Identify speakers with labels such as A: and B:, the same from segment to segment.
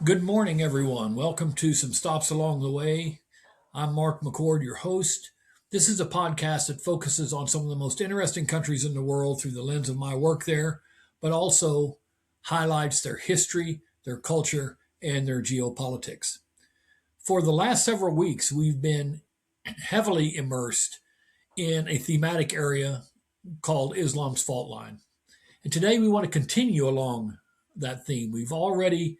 A: Good morning, everyone. Welcome to Some Stops Along the Way. I'm Mark McCord, your host. This is a podcast that focuses on some of the most interesting countries in the world through the lens of my work there, but also highlights their history, their culture, and their geopolitics. For the last several weeks, we've been heavily immersed in a thematic area called Islam's fault line. And today we want to continue along that theme. We've already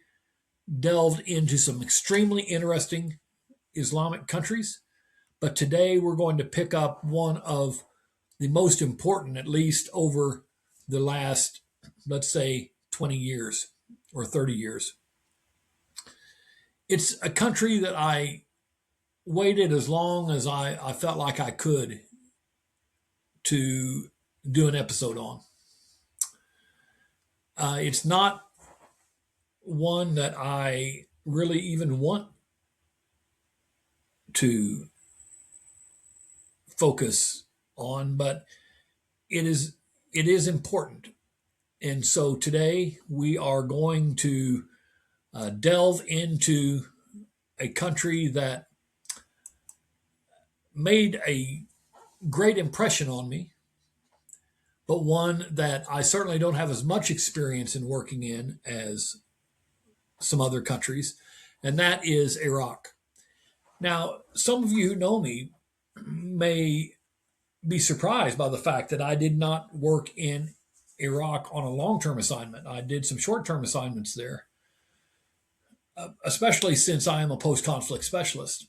A: delved into some extremely interesting Islamic countries, but today we're going to pick up one of the most important, at least over the last, let's say, 20 years or 30 years. It's a country that I waited as long as I felt like I could to do an episode on. It's not one that I really even want to focus on, but it is important. And so today we are going to delve into a country that made a great impression on me, but one that I certainly don't have as much experience in working in as some other countries, and that is Iraq. Now, some of you who know me may be surprised by the fact that I did not work in Iraq on a long term assignment. I did some short term assignments there, especially since I am a post conflict specialist.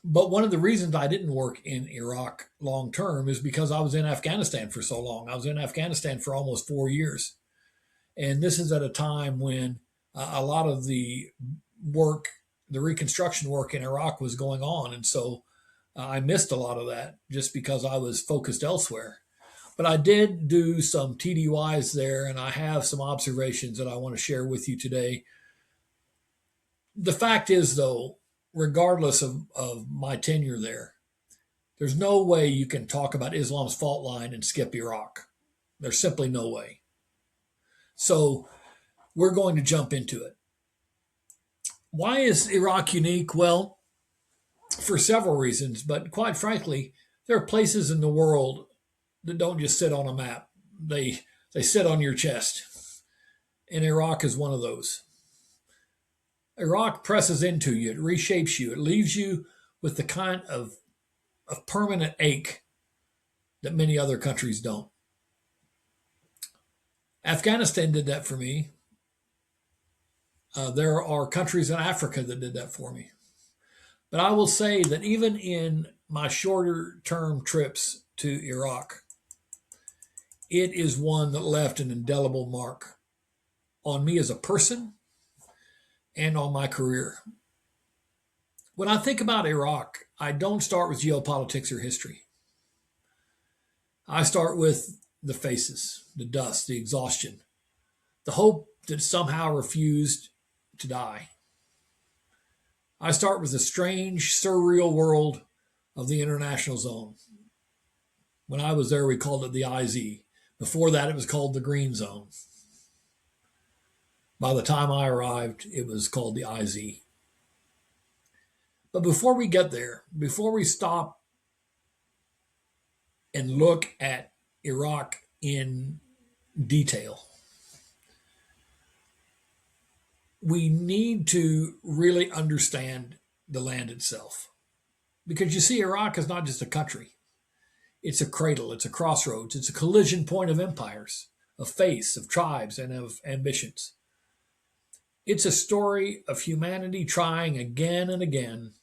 A: But one of the reasons I didn't work in Iraq long term is because I was in Afghanistan for so long. I was in Afghanistan for almost 4 years. And this is at a time when a lot of the work, the reconstruction work in Iraq was going on. And so I missed a lot of that just because I was focused elsewhere. But I did do some TDYs there, and I have some observations that I want to share with you today. The fact is, though, regardless of my tenure there, there's no way you can talk about Islam's fault line and skip Iraq. There's simply no way. So we're going to jump into it. Why is Iraq unique? Well, for several reasons, but quite frankly, there are places in the world that don't just sit on a map. They sit on your chest. And Iraq is one of those. Iraq presses into you, it reshapes you, it leaves you with the kind of permanent ache that many other countries don't. Afghanistan did that for me. There are countries in Africa that did that for me. But I will say that even in my shorter term trips to Iraq, it is one that left an indelible mark on me as a person and on my career. When I think about Iraq, I don't start with geopolitics or history. I start with the faces, the dust, the exhaustion, the hope that somehow refused to die. I start with the strange, surreal world of the International Zone. When I was there, we called it the IZ. Before that, it was called the Green Zone. By the time I arrived, it was called the IZ. But before we get there, before we stop and look at Iraq in detail, we need to really understand the land itself. Because you see, Iraq is not just a country, it's a cradle, it's a crossroads, it's a collision point of empires, of faiths, of tribes, and of ambitions. It's a story of humanity trying again and again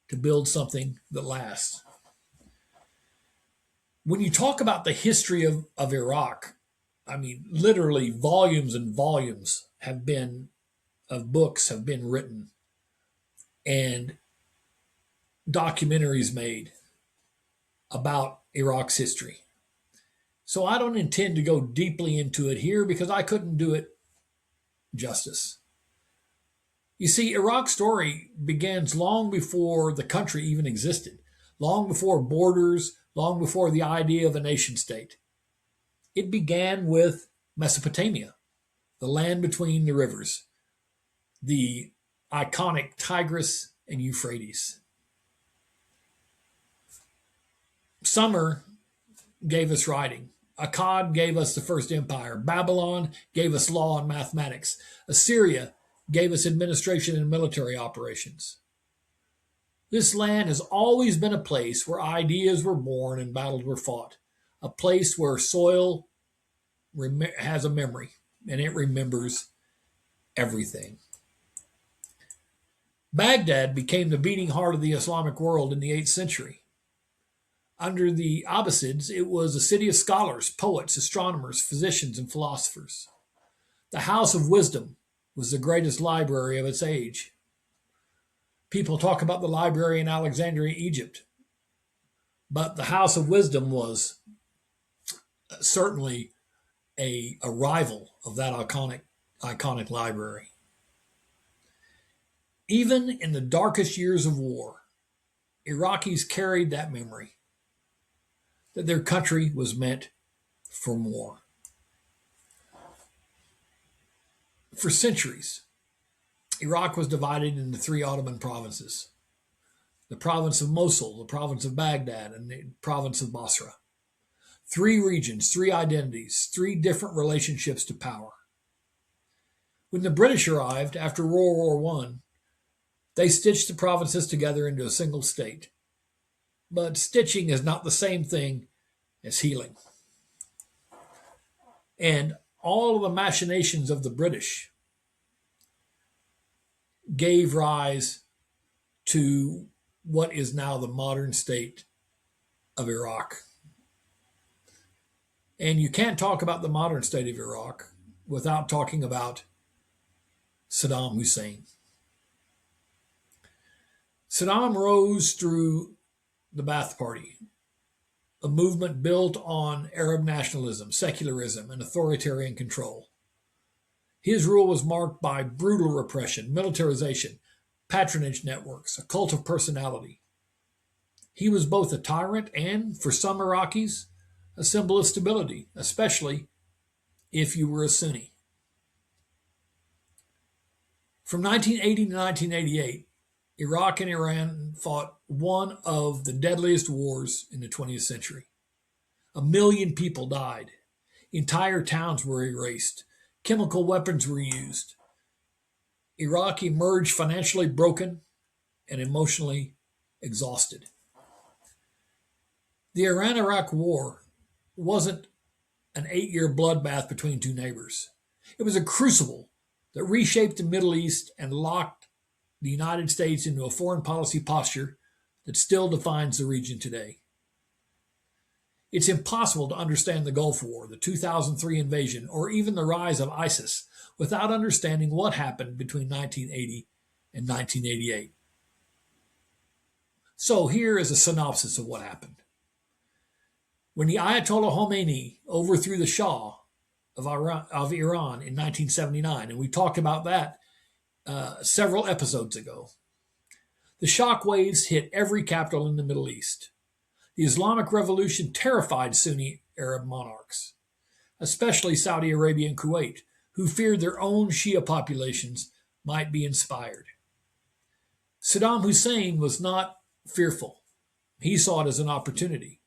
A: to build something that lasts. When you talk about the history of Iraq, I mean, literally volumes and volumes have been of books have been written and documentaries made about Iraq's history. So I don't intend to go deeply into it here because I couldn't do it justice. You see, Iraq's story begins long before the country even existed, long before borders, long before the idea of a nation state. It began with Mesopotamia, the land between the rivers. the iconic Tigris and Euphrates. Sumer gave us writing. Akkad gave us the first empire. Babylon gave us law and mathematics. Assyria gave us administration and military operations. This land has always been a place where ideas were born and battles were fought, a place where soil has a memory and it remembers everything. Baghdad became the beating heart of the Islamic world in the 8th century. Under the Abbasids, it was a city of scholars, poets, astronomers, physicians, and philosophers. The House of Wisdom was the greatest library of its age. People talk about the library in Alexandria, Egypt, but the House of Wisdom was certainly a rival of that iconic library. Even in the darkest years of war, Iraqis carried that memory that their country was meant for more. For centuries, Iraq was divided into 3 Ottoman provinces: the province of Mosul, the province of Baghdad, and the province of Basra. 3 regions, 3 identities, 3 different relationships to power. When the British arrived after World War I, they stitched the provinces together into a single state. But stitching is not the same thing as healing. And all of the machinations of the British gave rise to what is now the modern state of Iraq. And you can't talk about the modern state of Iraq without talking about Saddam Hussein. Saddam rose through the Ba'ath Party, a movement built on Arab nationalism, secularism, and authoritarian control. His rule was marked by brutal repression, militarization, patronage networks, a cult of personality. He was both a tyrant and, for some Iraqis, a symbol of stability, especially if you were a Sunni. From 1980 to 1988, Iraq and Iran fought one of the deadliest wars in the 20th century. 1 million people died. Entire towns were erased. Chemical weapons were used. Iraq emerged financially broken and emotionally exhausted. The Iran-Iraq War wasn't an 8-year bloodbath between 2 neighbors. It was a crucible that reshaped the Middle East and locked the United States into a foreign policy posture that still defines the region today. It's impossible to understand the Gulf War, the 2003 invasion, or even the rise of ISIS without understanding what happened between 1980 and 1988. So here is a synopsis of what happened. When the Ayatollah Khomeini overthrew the Shah of Iran in 1979, and we talked about that several episodes ago, the shockwaves hit every capital in the Middle East. The Islamic Revolution terrified Sunni Arab monarchs, especially Saudi Arabia and Kuwait, who feared their own Shia populations might be inspired. Saddam Hussein was not fearful. He saw it as an opportunity.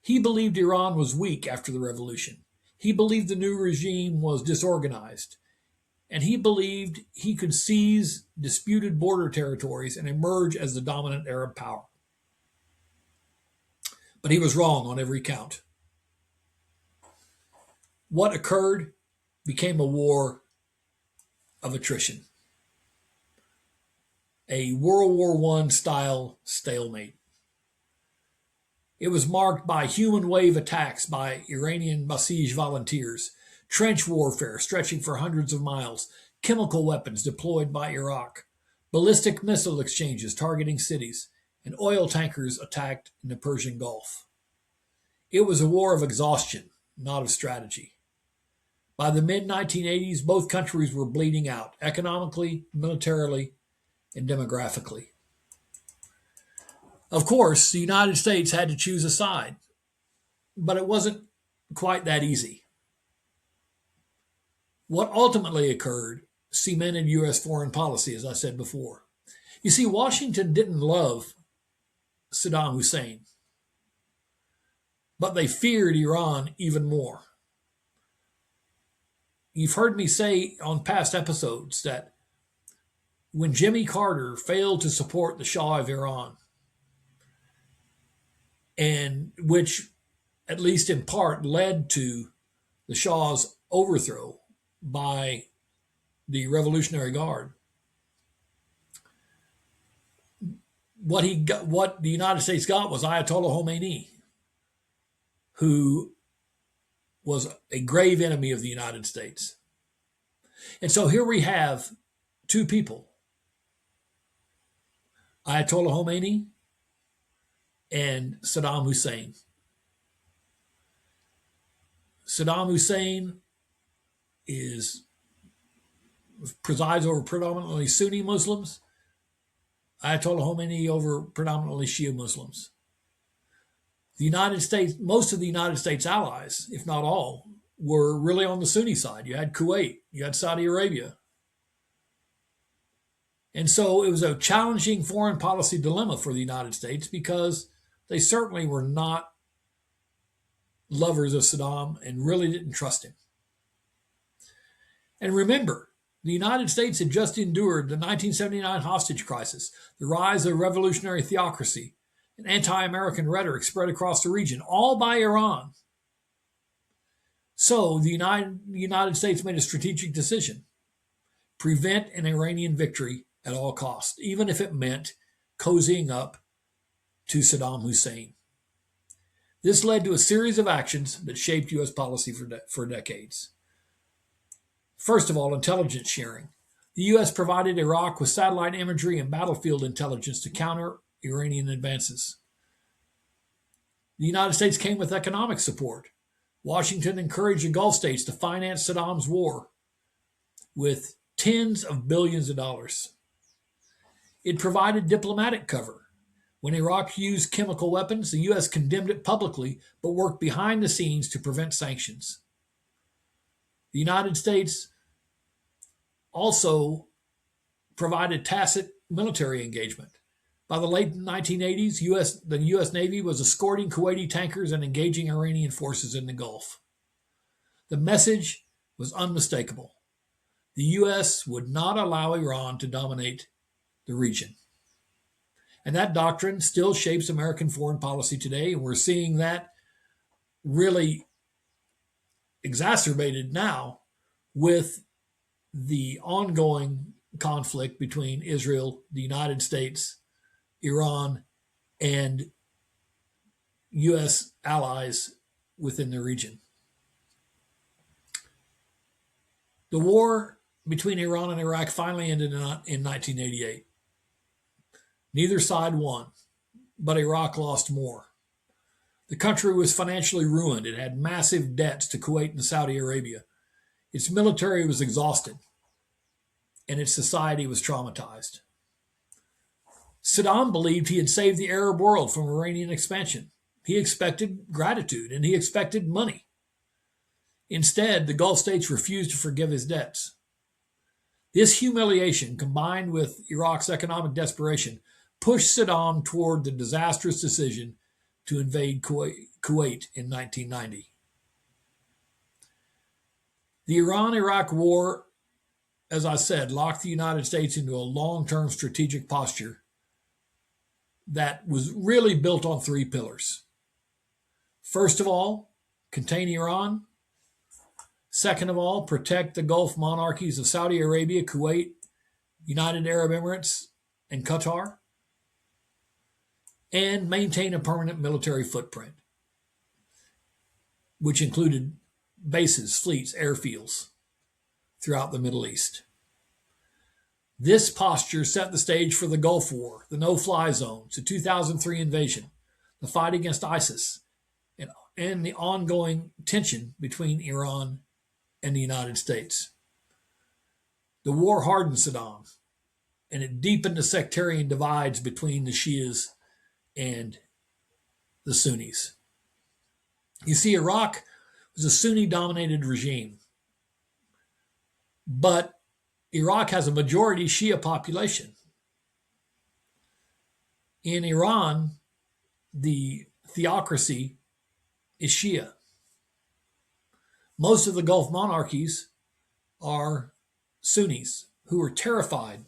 A: He believed Iran was weak after the revolution. He believed the new regime was disorganized. And he believed he could seize disputed border territories and emerge as the dominant Arab power. But he was wrong on every count. What occurred became a war of attrition, a World War I style stalemate. It was marked by human wave attacks by Iranian Basij volunteers, trench warfare stretching for hundreds of miles, chemical weapons deployed by Iraq, ballistic missile exchanges targeting cities, and oil tankers attacked in the Persian Gulf. It was a war of exhaustion, not of strategy. By the mid-1980s, both countries were bleeding out, economically, militarily, and demographically. Of course, the United States had to choose a side, but it wasn't quite that easy. What ultimately occurred cemented U.S. foreign policy, as I said before. You see, Washington didn't love Saddam Hussein, but they feared Iran even more. You've heard me say on past episodes that when Jimmy Carter failed to support the Shah of Iran, and which, at least in part, led to the Shah's overthrow by the Revolutionary Guard, what the United States got was Ayatollah Khomeini, who was a grave enemy of the United States. And so here we have two people, Ayatollah Khomeini and Saddam Hussein. Saddam Hussein presides over predominantly Sunni Muslims, Ayatollah Khomeini over predominantly Shia Muslims. The United States, most of the United States allies, if not all, were really on the Sunni side. You had Kuwait, you had Saudi Arabia. And so it was a challenging foreign policy dilemma for the United States because they certainly were not lovers of Saddam and really didn't trust him. And remember, the United States had just endured the 1979 hostage crisis, the rise of revolutionary theocracy, and anti-American rhetoric spread across the region, all by Iran. So the United States made a strategic decision: prevent an Iranian victory at all costs, even if it meant cozying up to Saddam Hussein. This led to a series of actions that shaped U.S. policy for decades. First of all, intelligence sharing. The U.S. provided Iraq with satellite imagery and battlefield intelligence to counter Iranian advances. The United States came with economic support. Washington encouraged the Gulf states to finance Saddam's war with tens of billions of dollars. It provided diplomatic cover. When Iraq used chemical weapons, the U.S. condemned it publicly, but worked behind the scenes to prevent sanctions. The United States also provided tacit military engagement. By the late 1980s, the U.S. Navy was escorting Kuwaiti tankers and engaging Iranian forces in the Gulf. The message was unmistakable. The U.S. would not allow Iran to dominate the region. And that doctrine still shapes American foreign policy today, and we're seeing that really exacerbated now with the ongoing conflict between Israel, the United States, Iran, and U.S. allies within the region. The war between Iran and Iraq finally ended in 1988. Neither side won, but Iraq lost more. The country was financially ruined. It had massive debts to Kuwait and Saudi Arabia. Its military was exhausted, and its society was traumatized. Saddam believed he had saved the Arab world from Iranian expansion. He expected gratitude, and he expected money. Instead, the Gulf states refused to forgive his debts. This humiliation, combined with Iraq's economic desperation, pushed Saddam toward the disastrous decision to invade Kuwait in 1990. The Iran-Iraq War, as I said, locked the United States into a long-term strategic posture that was really built on three pillars. First of all, contain Iran. Second of all, protect the Gulf monarchies of Saudi Arabia, Kuwait, United Arab Emirates, and Qatar. And maintain a permanent military footprint, which included bases, fleets, airfields throughout the Middle East. This posture set the stage for the Gulf War, the no-fly zones, the 2003 invasion, the fight against ISIS, and the ongoing tension between Iran and the United States. The war hardened Saddam, and it deepened the sectarian divides between the Shias and the Sunnis. You see, Iraq was a Sunni-dominated regime, but Iraq has a majority Shia population. In Iran, the theocracy is Shia. Most of the Gulf monarchies are Sunnis who are terrified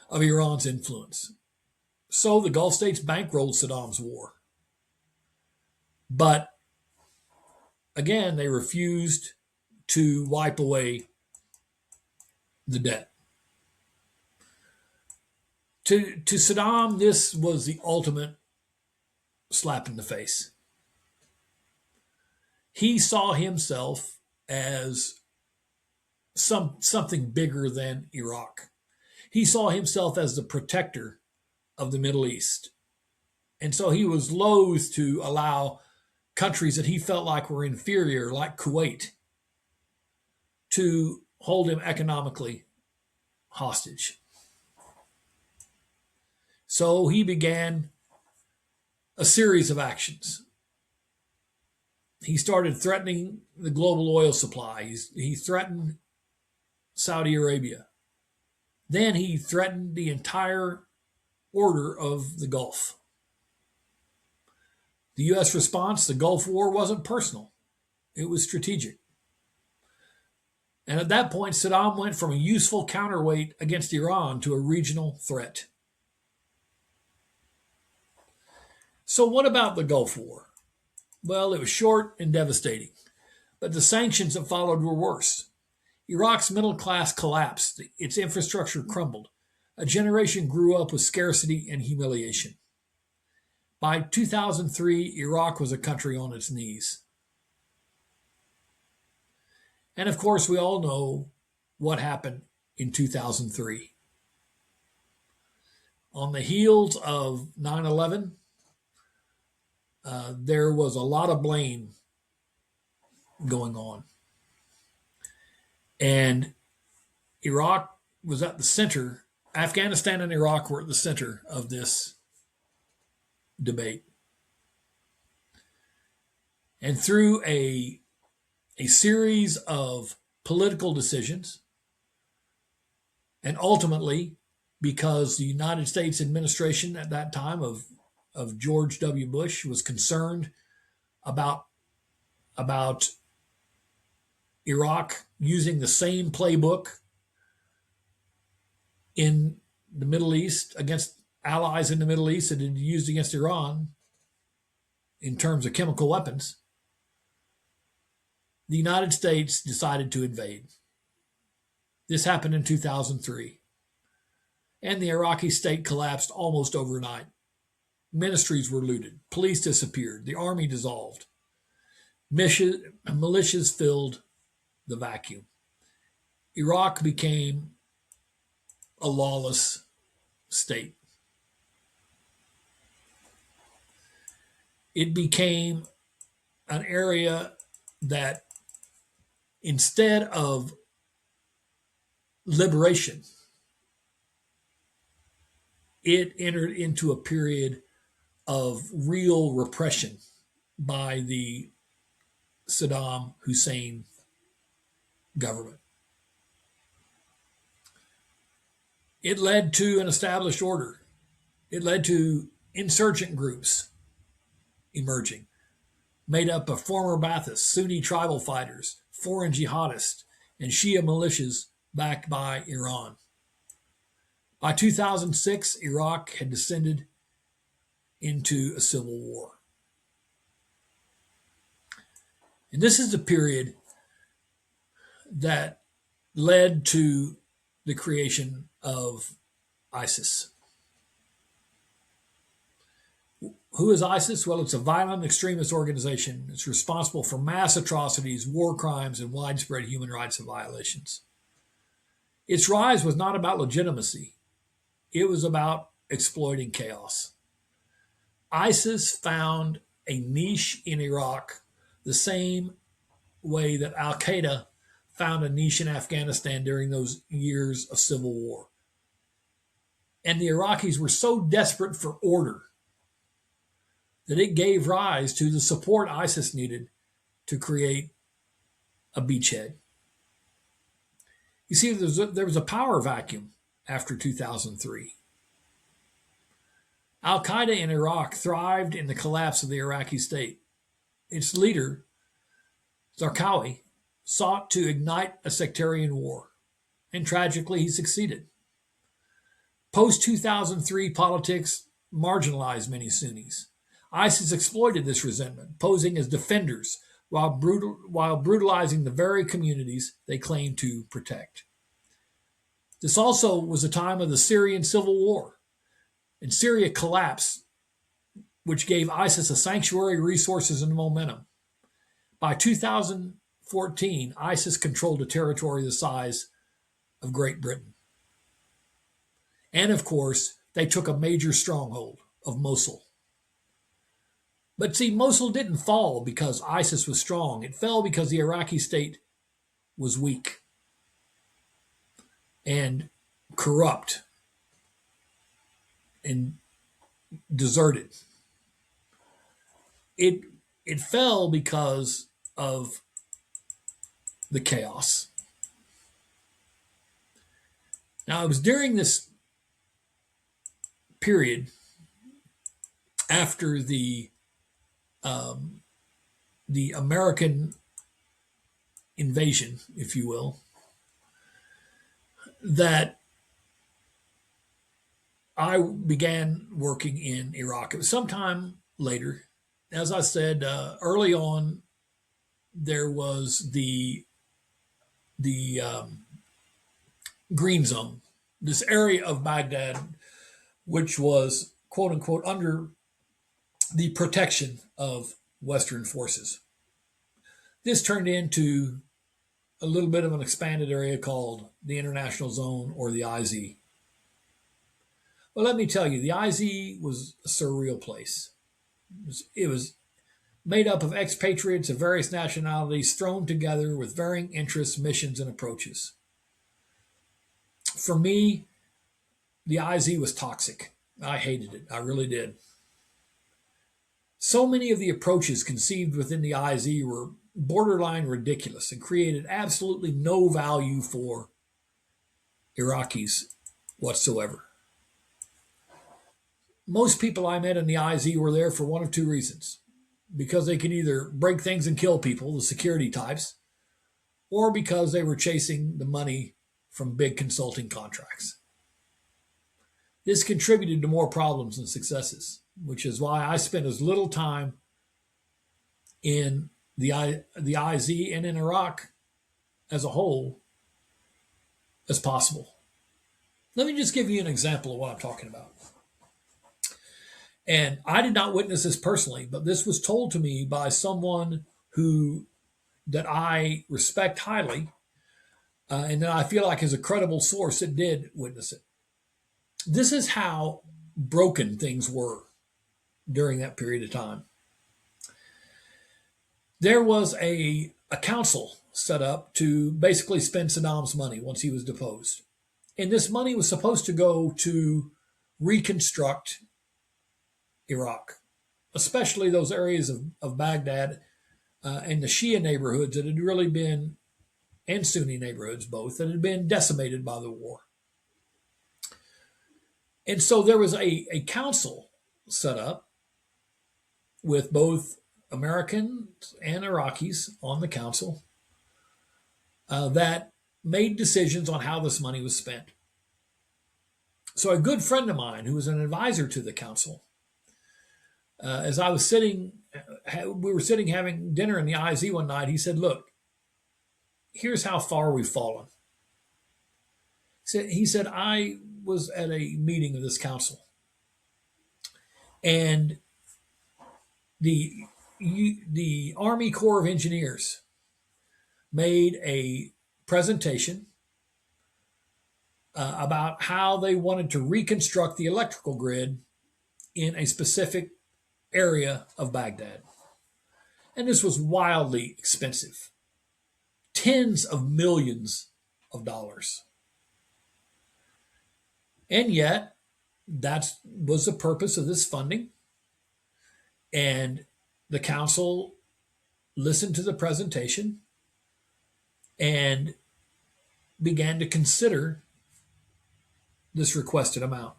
A: of Iran's influence. So the Gulf states bankrolled Saddam's war. But again, they refused to wipe away the debt. To Saddam, this was the ultimate slap in the face. He saw himself as something bigger than Iraq. He saw himself as the protector of the Middle East. And so he was loath to allow countries that he felt like were inferior, like Kuwait, to hold him economically hostage. So he began a series of actions. He started threatening the global oil supply. He threatened Saudi Arabia. Then he threatened the entire order of the Gulf. The U.S. response, the Gulf War, wasn't personal. It was strategic. And at that point, Saddam went from a useful counterweight against Iran to a regional threat. So what about the Gulf War? Well, it was short and devastating, but the sanctions that followed were worse. Iraq's middle class collapsed, its infrastructure crumbled. A generation grew up with scarcity and humiliation. By 2003, Iraq was a country on its knees. And of course, we all know what happened in 2003. On the heels of 9/11, there was a lot of blame going on. And Iraq was at the center. Afghanistan and Iraq were at the center of this debate. And through a series of political decisions, and ultimately, because the United States administration at that time of George W. Bush was concerned about Iraq using the same playbook in the Middle East against allies in the Middle East that it had used against Iran in terms of chemical weapons, the United States decided to invade. This happened in 2003. And the Iraqi state collapsed almost overnight. Ministries were looted, police disappeared, the army dissolved. Militias filled the vacuum. Iraq became a lawless state. It became an area that, instead of liberation, it entered into a period of real repression by the Saddam Hussein government. It led to an established order. It led to insurgent groups emerging, made up of former Ba'athists, Sunni tribal fighters, foreign jihadists, and Shia militias backed by Iran. By 2006, Iraq had descended into a civil war. And this is the period that led to the creation of ISIS. Who is ISIS? Well, it's a violent extremist organization. It's responsible for mass atrocities, war crimes, and widespread human rights violations. Its rise was not about legitimacy. It was about exploiting chaos. ISIS found a niche in Iraq the same way that Al-Qaeda found a niche in Afghanistan during those years of civil war. And the Iraqis were so desperate for order that it gave rise to the support ISIS needed to create a beachhead. You see, there was a power vacuum after 2003. Al Qaeda in Iraq thrived in the collapse of the Iraqi state. Its leader, Zarqawi, sought to ignite a sectarian war, and tragically, he succeeded. Post 2003 politics marginalized many Sunnis. ISIS exploited this resentment, posing as defenders while brutalizing the very communities they claimed to protect. This also was a time of the Syrian civil war, and Syria collapsed, which gave ISIS a sanctuary, resources, and momentum. By 2014, ISIS controlled a territory the size of Great Britain. And of course, they took a major stronghold of Mosul. But see, Mosul didn't fall because ISIS was strong. It fell because the Iraqi state was weak and corrupt and deserted. It fell because of the chaos. Now, it was during this period after the American invasion, if you will, that I began working in Iraq. It was sometime later. As I said early on, there was the Green Zone, this area of Baghdad, which was quote unquote under the protection of Western forces. This turned into a little bit of an expanded area called the International Zone, or the IZ. Well, let me tell you, the IZ was a surreal place. It was made up of expatriates of various nationalities thrown together with varying interests, missions, and approaches. For me, the IZ was toxic. I hated it. I really did. So many of the approaches conceived within the IZ were borderline ridiculous and created absolutely no value for Iraqis whatsoever. Most people I met in the IZ were there for one of two reasons: because they could either break things and kill people, the security types, or because they were chasing the money from big consulting contracts. This contributed to more problems than successes, which is why I spent as little time in the IZ and in Iraq as a whole as possible. Let me just give you an example of what I'm talking about. And I did not witness this personally, but this was told to me by someone that I respect highly, and that I feel like is a credible source that did witness it. This is how broken things were during that period of time. There was a council set up to basically spend Saddam's money once he was deposed. And this money was supposed to go to reconstruct Iraq, especially those areas of Baghdad and the Shia neighborhoods that had really been, and Sunni neighborhoods both, that had been decimated by the war. And so there was a council set up with both Americans and Iraqis on the council that made decisions on how this money was spent. So a good friend of mine who was an advisor to the council, as I was sitting, we were sitting having dinner in the IZ one night, he said, "Look, here's how far we've fallen." He said, "I was at a meeting of this council, and the Army Corps of Engineers made a presentation about how they wanted to reconstruct the electrical grid in a specific area of Baghdad. And this was wildly expensive, tens of millions of dollars. And yet, that was the purpose of this funding. And the council listened to the presentation, and began to consider this requested amount.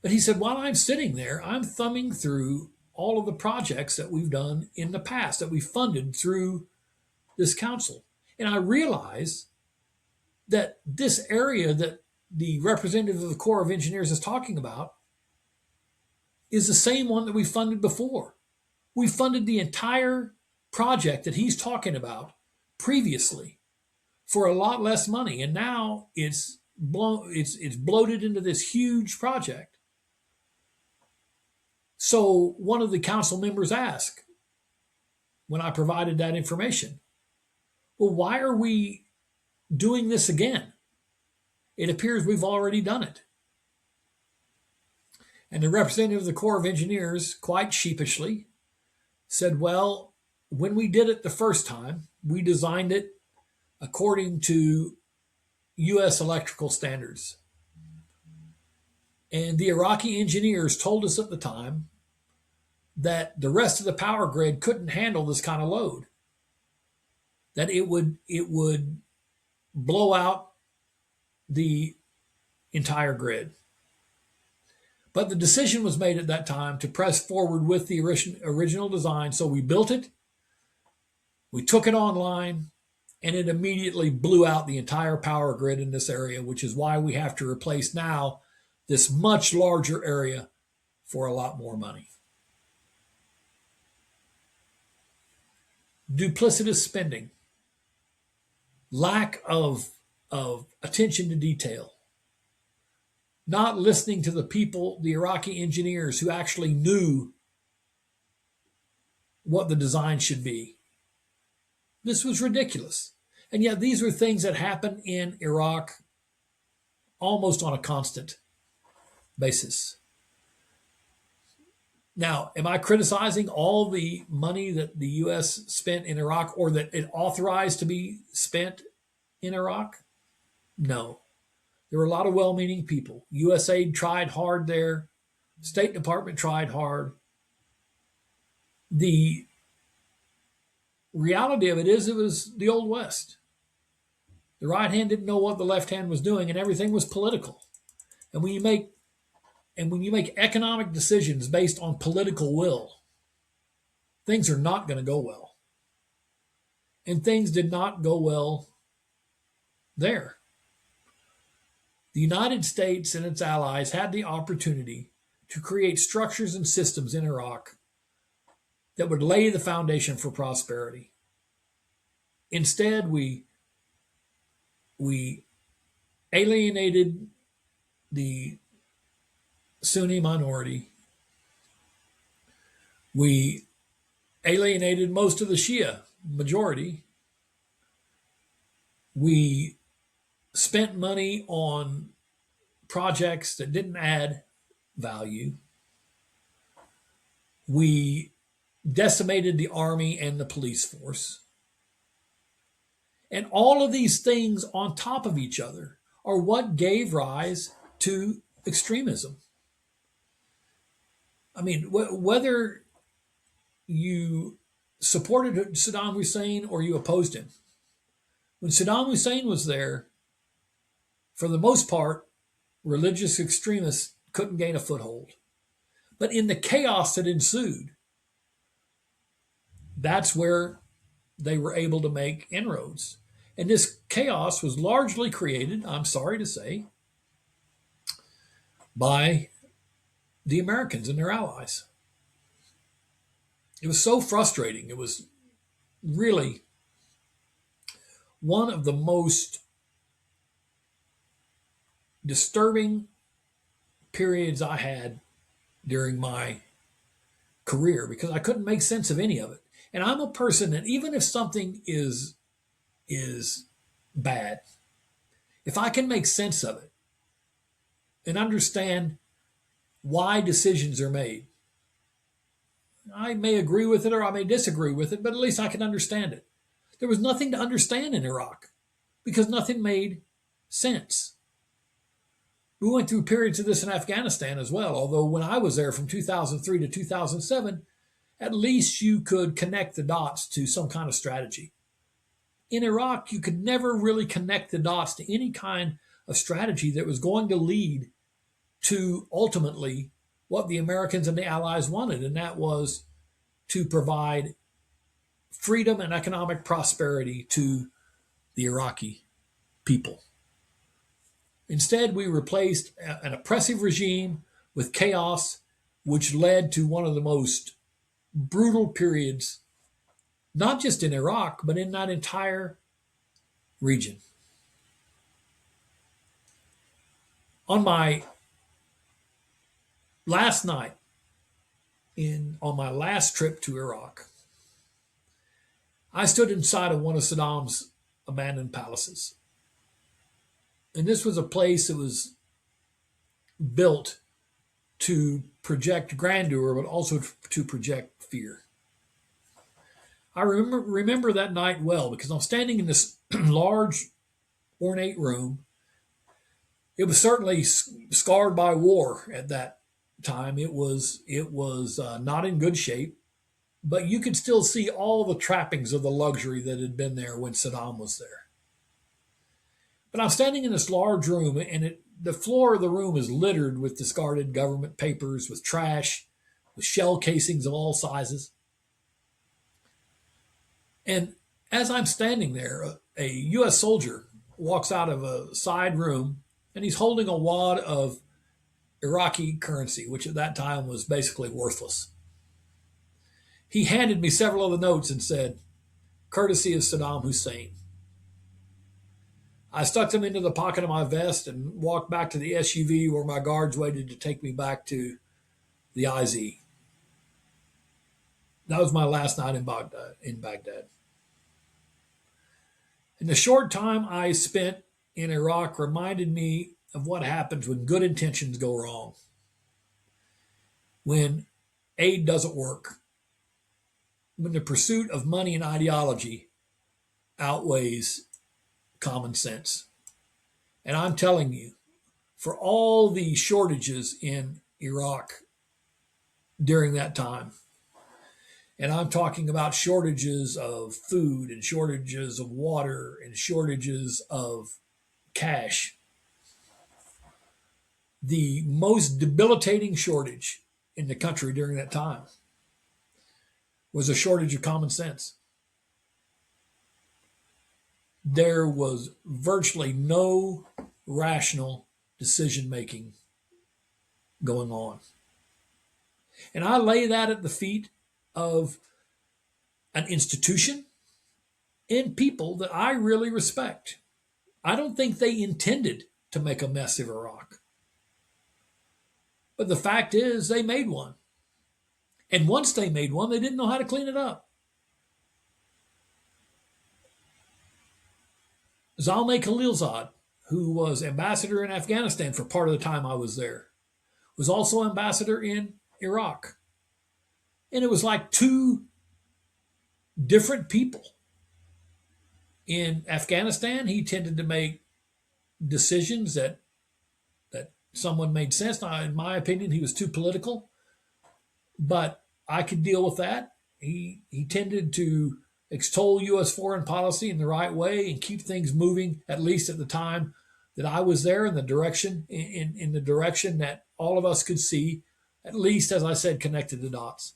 A: But he said, while I'm sitting there, I'm thumbing through all of the projects that we've done in the past, that we funded through this council. And I realize that this area that the representative of the Corps of Engineers is talking about is the same one that we funded before. We funded the entire project that he's talking about previously for a lot less money, and now it's bloated into this huge project. So one of the council members asked, when I provided that information, well, why are we doing this again? It appears we've already done it. And the representative of the Corps of Engineers, quite sheepishly, said, well, when we did it the first time, we designed it according to U.S. electrical standards. And the Iraqi engineers told us at the time that the rest of the power grid couldn't handle this kind of load, that it would blow out the entire grid. But the decision was made at that time to press forward with the original design. So we built it, we took it online, and it immediately blew out the entire power grid in this area, which is why we have to replace now this much larger area for a lot more money. Duplicitous spending, lack of attention to detail, not listening to the people, the Iraqi engineers who actually knew what the design should be. This was ridiculous. And yet these were things that happen in Iraq almost on a constant basis. Now, am I criticizing all the money that the U.S. spent in Iraq, or that it authorized to be spent in Iraq? No. There were a lot of well-meaning people. USAID tried hard there. State Department tried hard. The reality of it is, it was the Old West. The right hand didn't know what the left hand was doing, and everything was political. And when you make economic decisions based on political will, things are not going to go well. And things did not go well there. The United States and its allies had the opportunity to create structures and systems in Iraq that would lay the foundation for prosperity. Instead, we alienated the Sunni minority. We alienated most of the Shia majority. We spent money on projects that didn't add value. We decimated the army and the police force. And all of these things on top of each other are what gave rise to extremism. I mean, whether you supported Saddam Hussein or you opposed him, when Saddam Hussein was there, for the most part, religious extremists couldn't gain a foothold. But in the chaos that ensued, that's where they were able to make inroads. And this chaos was largely created, I'm sorry to say, by the Americans and their allies. It was so frustrating. It was really one of the most disturbing periods I had during my career, because I couldn't make sense of any of it. And I'm a person that even if something is bad, if I can make sense of it and understand why decisions are made, I may agree with it or I may disagree with it, but at least I can understand it. There was nothing to understand in Iraq because nothing made sense. We went through periods of this in Afghanistan as well, although when I was there from 2003 to 2007, at least you could connect the dots to some kind of strategy. In Iraq, you could never really connect the dots to any kind of strategy that was going to lead to ultimately what the Americans and the Allies wanted, and that was to provide freedom and economic prosperity to the Iraqi people. Instead, we replaced an oppressive regime with chaos, which led to one of the most brutal periods, not just in Iraq, but in that entire region. On my last night, on my last trip to Iraq, I stood inside of one of Saddam's abandoned palaces. And this was a place that was built to project grandeur, but also to project fear. I remember that night well because I'm standing in this large, ornate room. It was certainly scarred by war at that time. It was not in good shape, but you could still see all the trappings of the luxury that had been there when Saddam was there. But I'm standing in this large room, and the floor of the room is littered with discarded government papers, with trash, with shell casings of all sizes. And as I'm standing there, a U.S. soldier walks out of a side room, and he's holding a wad of Iraqi currency, which at that time was basically worthless. He handed me several of the notes and said, "Courtesy of Saddam Hussein." I stuck them into the pocket of my vest and walked back to the SUV where my guards waited to take me back to the IZ. That was my last night in Baghdad. And the short time I spent in Iraq reminded me of what happens when good intentions go wrong, when aid doesn't work, when the pursuit of money and ideology outweighs common sense. And I'm telling you, for all the shortages in Iraq during that time, and I'm talking about shortages of food and shortages of water and shortages of cash, the most debilitating shortage in the country during that time was a shortage of common sense. There was virtually no rational decision making going on. And I lay that at the feet of an institution and people that I really respect. I don't think they intended to make a mess of Iraq. But the fact is, they made one. And once they made one, they didn't know how to clean it up. Zalmay Khalilzad, who was ambassador in Afghanistan for part of the time I was there, was also ambassador in Iraq. And it was like two different people. In Afghanistan, he tended to make decisions that someone made sense. Now, in my opinion, he was too political, but I could deal with that. He tended to extol U.S. foreign policy in the right way and keep things moving, at least at the time that I was there, in the direction that all of us could see, at least, as I said, connected the dots.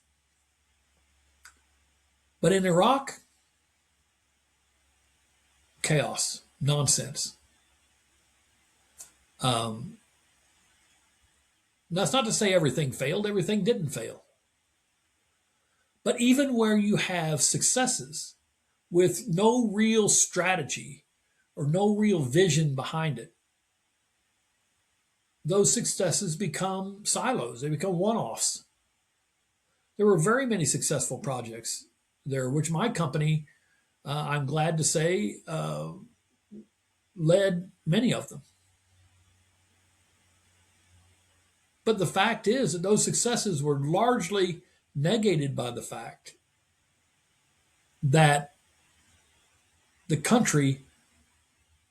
A: But in Iraq, chaos, nonsense. That's not to say everything failed. Everything didn't fail. But even where you have successes with no real strategy or no real vision behind it, those successes become silos. They become one-offs. There were very many successful projects there, which my company, I'm glad to say, led many of them. But the fact is that those successes were largely negated by the fact that the country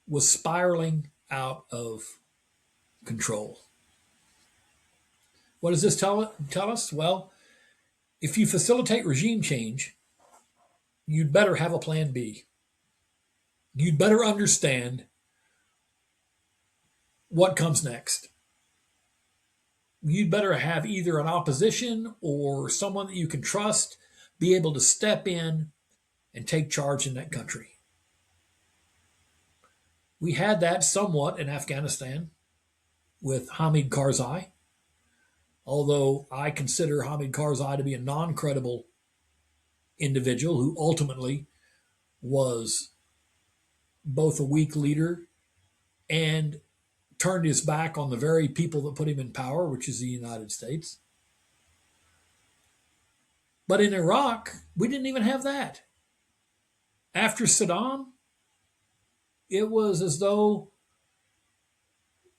A: was spiraling out of control. What does this tell us? Well, if you facilitate regime change, you'd better have a plan B. you'd better understand what comes next. You'd better have either an opposition or someone that you can trust be able to step in and take charge in that country. We had that somewhat in Afghanistan with Hamid Karzai, although I consider Hamid Karzai to be a non credible individual who ultimately was both a weak leader and turned his back on the very people that put him in power, which is the United States. But in Iraq, we didn't even have that. After Saddam, it was as though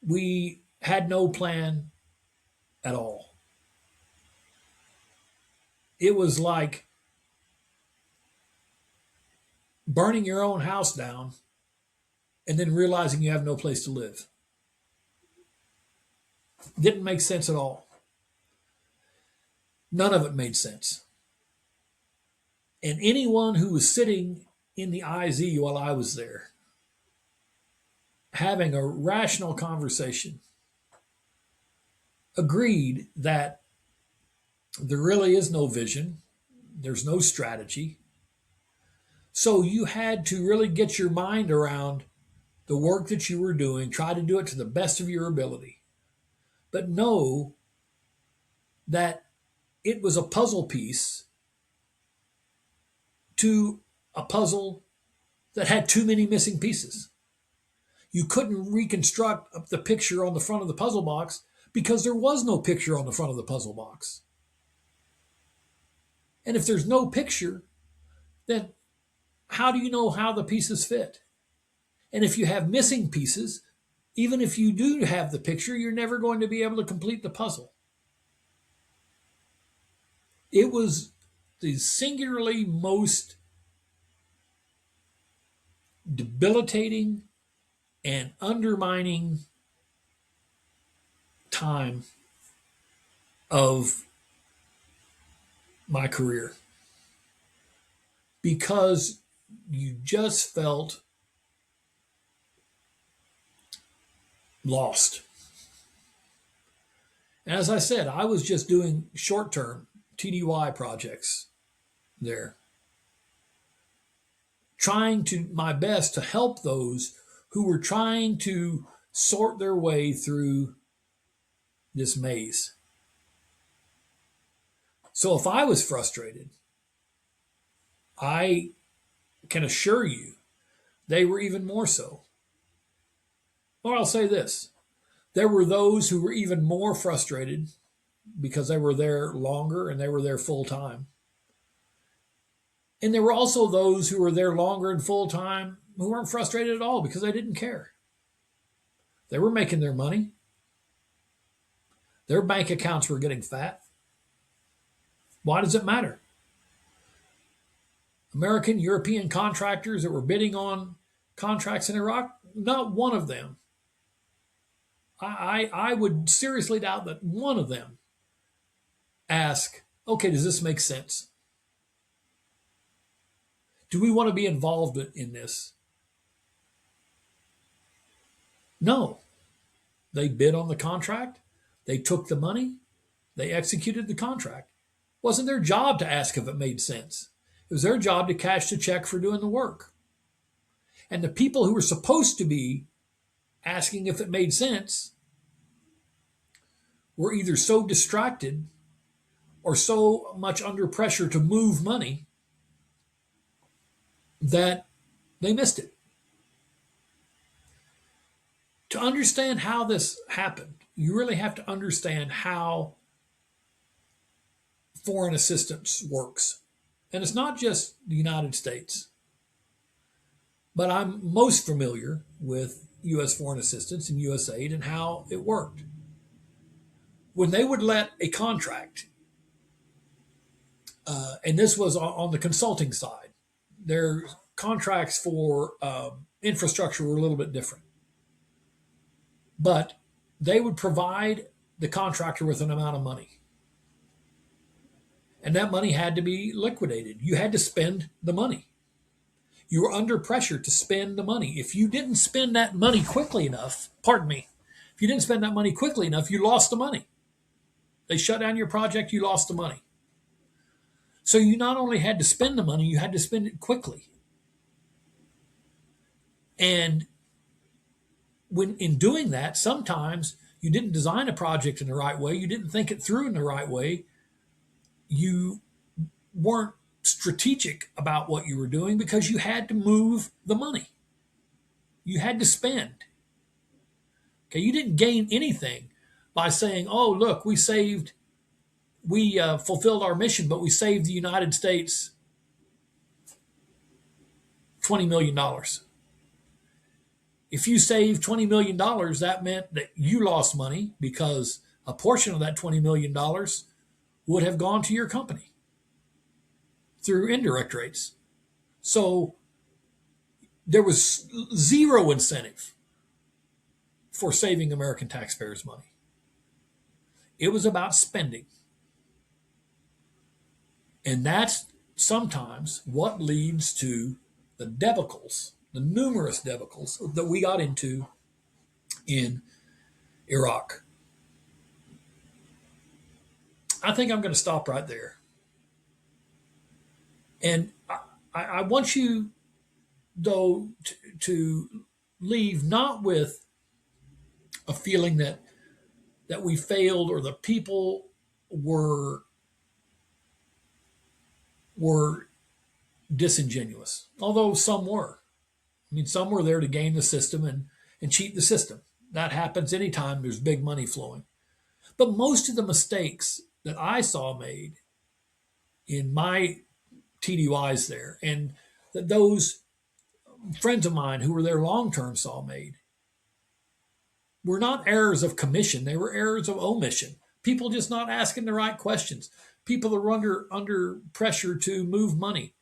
A: we had no plan at all. It was like burning your own house down and then realizing you have no place to live. Didn't make sense at all. None of it made sense. And anyone who was sitting in the IZ while I was there, having a rational conversation, agreed that there really is no vision, there's no strategy. So you had to really get your mind around the work that you were doing, try to do it to the best of your ability, but know that it was a puzzle piece to a puzzle that had too many missing pieces. You couldn't reconstruct the picture on the front of the puzzle box because there was no picture on the front of the puzzle box. And if there's no picture, then how do you know how the pieces fit? And if you have missing pieces, even if you do have the picture, you're never going to be able to complete the puzzle. It was the singularly most debilitating and undermining time of my career because you just felt lost. And as I said, I was just doing short-term TDY projects there, trying to my best to help those who were trying to sort their way through this maze. So if I was frustrated, I can assure you they were even more so. Or I'll say this, there were those who were even more frustrated because they were there longer and they were there full time. And there were also those who were there longer and full time who weren't frustrated at all because they didn't care. They were making their money. Their bank accounts were getting fat. Why does it matter? American, European contractors that were bidding on contracts in Iraq, not one of them. I would seriously doubt that one of them asked, okay, does this make sense? Do we want to be involved in this? No. They bid on the contract. They took the money. They executed the contract. It wasn't their job to ask if it made sense. It was their job to cash the check for doing the work. And the people who were supposed to be asking if it made sense were either so distracted or so much under pressure to move money that they missed it. To understand how this happened, you really have to understand how foreign assistance works. And it's not just the United States, but I'm most familiar with U.S. foreign assistance and U.S. aid and how it worked. When they would let a contract, and this was on the consulting side, their contracts for infrastructure were a little bit different. But they would provide the contractor with an amount of money. And that money had to be liquidated. You had to spend the money. You were under pressure to spend the money. If you didn't spend that money quickly enough, pardon me, if you didn't spend that money quickly enough, you lost the money. They shut down your project, you lost the money. So you not only had to spend the money, you had to spend it quickly. And when in doing that, sometimes you didn't design a project in the right way, you didn't think it through in the right way, you weren't strategic about what you were doing because you had to move the money. You had to spend. Okay, you didn't gain anything by saying, "Oh, look, we fulfilled our mission, but we saved the United States $20 million." If you saved $20 million, that meant that you lost money because a portion of that $20 million would have gone to your company through indirect rates. So there was zero incentive for saving American taxpayers' money. It was about spending. And that's sometimes what leads to the debacles, the numerous debacles that we got into in Iraq. I think I'm going to stop right there. And I want you, though, to leave not with a feeling that we failed or the people were disingenuous, although some were. I mean, some were there to game the system and cheat the system. That happens anytime there's big money flowing. But most of the mistakes that I saw made in my TDYs there, and that those friends of mine who were there long term saw made, were not errors of commission, they were errors of omission. People just not asking the right questions. People that were under pressure to move money.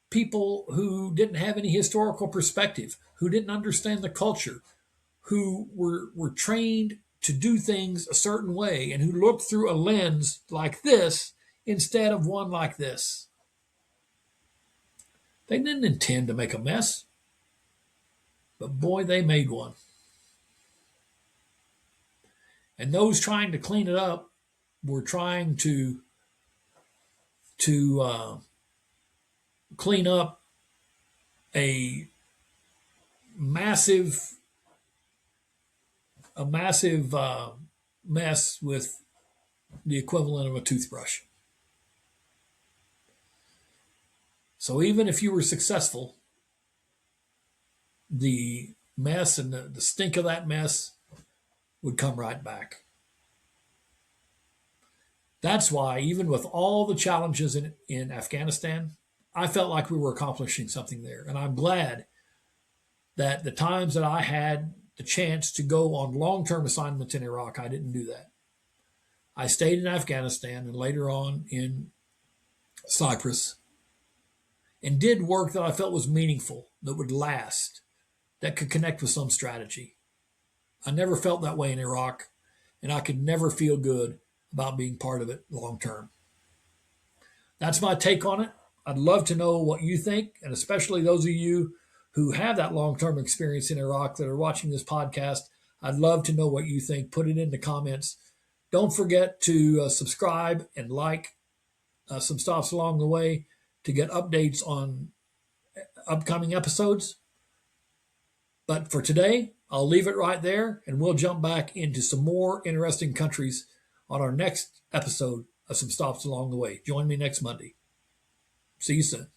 A: People who didn't have any historical perspective, who didn't understand the culture, who were trained to do things a certain way and who looked through a lens like this instead of one like this. They didn't intend to make a mess, but boy, they made one. And those trying to clean it up were trying to clean up a massive mess with the equivalent of a toothbrush. So even if you were successful, the mess and the stink of that mess would come right back. That's why, even with all the challenges in Afghanistan, I felt like we were accomplishing something there. And I'm glad that the times that I had the chance to go on long-term assignments in Iraq, I didn't do that. I stayed in Afghanistan and later on in Cyprus and did work that I felt was meaningful, that would last, that could connect with some strategy. I never felt that way in Iraq, and I could never feel good about being part of it long term. That's my take on it. I'd love to know what you think, and especially those of you who have that long-term experience in Iraq that are watching this podcast. I'd love to know what you think. Put it in the comments. Don't forget to subscribe and like some stops along the way to get updates on upcoming episodes. But for today, I'll leave it right there, and we'll jump back into some more interesting countries on our next episode of Some Stops Along the Way. Join me next Monday. See you soon.